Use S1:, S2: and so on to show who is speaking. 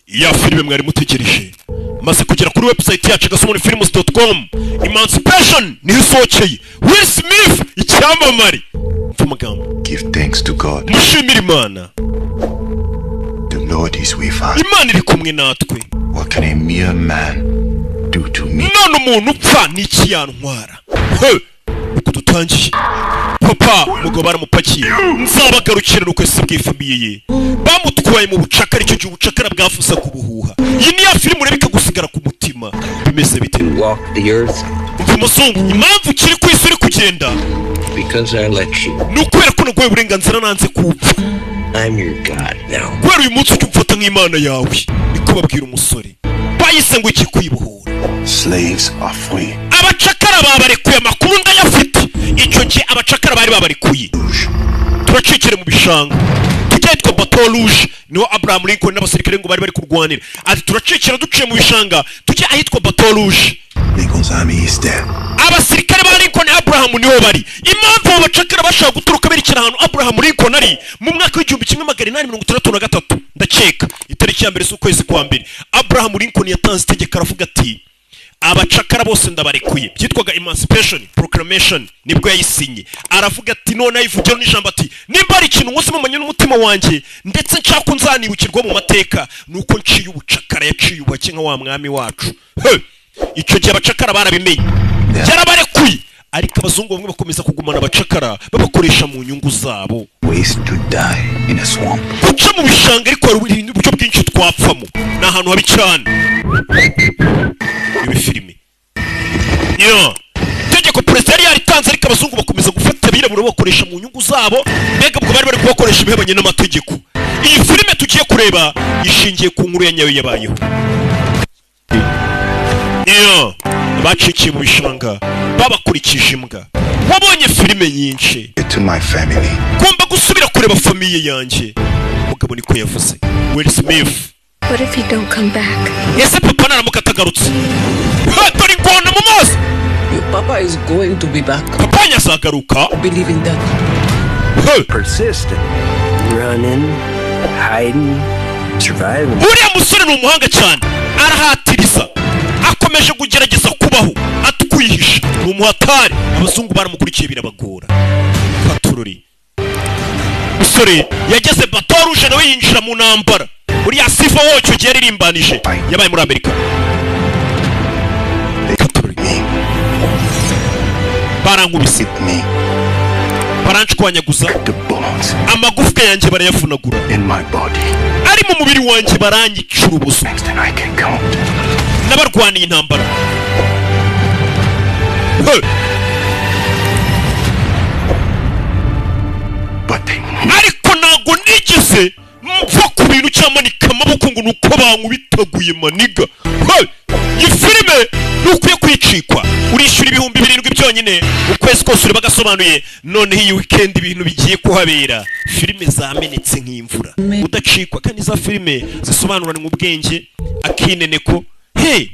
S1: ya filime mwari mutegereje maze kugera kuri website yacu agasobanufilms.com. Emancipation niho isohokeye. Will Smith icyamamare. Mfamagambo.
S2: Give thanks to God.
S1: Mushimire Imana.
S2: The Lord is with us.
S1: Imana iri kumwe natwe.
S2: What can a mere man do to me?
S1: None umuntu upfa n'iki yantwara. Uko dutangiye. Papa mugo baramupakiye. Nzabagarukira n'ukwese bw'ifamiye ye. Bamutwaye mu bucakara, icyo gihe ubucakara bwafusa kubuhuha. Iyi ni ya filime urabika gusigara ku mutima. Bimeze bite?
S3: Walk the earth.
S1: Mfumazungu, impamvu kiri ku isi uri kugenda?
S3: Because I let you.
S1: Nukwera ko naguye uburenganzira nanze kupfa.
S3: I'm your God now.
S1: Kwera uyu munsi ufata nk'Imana yawe. Niko babwira umusore. Bayise ngo iki kwibohora.
S2: Slaves are free.
S1: Abacakara babarekuye amakunda yafite. Icyo gihe abacakara bari babarekuye. Turacikire mu bishanga. Tujyitwa Bateau Rouge, niho Abraham Lincoln n'abasirikare ngo bari kurwanira. Ati turacikira duciye mu bishanga, tujye ahitwa Bateau Rouge.
S2: Lincoln's army is there.
S1: Abasirikare ba Lincoln Abraham niho bari. Impamvu abacakara bashaka guturuka berekera ahantu Abraham Lincoln ari mu mwaka w'1863 ndakeka itariki ya mbere z'ukwezi kwa mbere. Abraham Lincoln yatanze itegeko aravuga ati abacakara bose ndabarekuye. Byitwaga Emancipation Proclamation, nibwo yayisinye. Aravuga ati none ayivugiro n'ijambo ati nimba ari ikintu mwose mumanye n'umutima wanjye ndetse nshaka nzanibukirwa mu mateka nuko nciye ubucakara yaciye ubake nka wa mwami wacu. Icyo gihe abacakara barabimenye yarabarekuye, ariko abazungu bamwe bakomeza kugumana abacakara babakoresha mu nyungu zabo.
S2: Ways to die in a swamp.
S1: Guca mu bishanga ariko hari uburyo bwinshi twapfamo, ni ahantu habi cyane. Ibi filime itegeko perezida yari yaritanze, ariko abazungu bakomeza gufata abirabura bakoresha mu nyungu zabo. Mbega ubwo bari kubakoresha ibihabanye n'amategeko. Iyi filime tugiye kureba ishingiye ku nkuru ya nyayo yabayeho. Bacikiye mu bishanga babakurikije imbwa. Wabonye filime nyinshi.
S2: To my family.
S1: Ngomba gusubira kureba famiye yanjye. Mugabo niko yavuze. Will Smith.
S4: What if he don't come back?
S1: Ese papa naramuka atagarutse? Dore ingona mu maso.
S3: Your papa is going to be back.
S1: Papa yazagaruka.
S3: Believe in that.
S5: Persistent. Running, hiding, surviving.
S1: Uriya musore ni umuhanga cyane. Arahatiriza. Akomeje kugerageza kubaho atukwihisha. Ni umuhatari. Abazungu baramukurikiye birabagora. Patururi. Musore yageze Bateau Rouge nawe yinjira mu ntambara. Uriya sifa wocyo giye ririmbanije. Yabaye muri Amerika. Barankubise. Baranshwanyaguza. Amagufwa yanjye barayavunagura. Ari mu mubiri wanjye baranyica urubuso. N'abarwaniye intambara. Ariko ntago nigeze mva ku bintu cyamanika amaboko ngo nuko bankubitaguye maniga. Iyi filime nukwiye kwicikwa. Urishyura 7,000 byonyine ukwezi kose uri bagasobanuye. None iyi weekend ibintu bigiye kuhabera. Filime zamenetse nk'imvura. Udacikwa kandi za filime zisobanurana mu bwenge akineneko. Hey!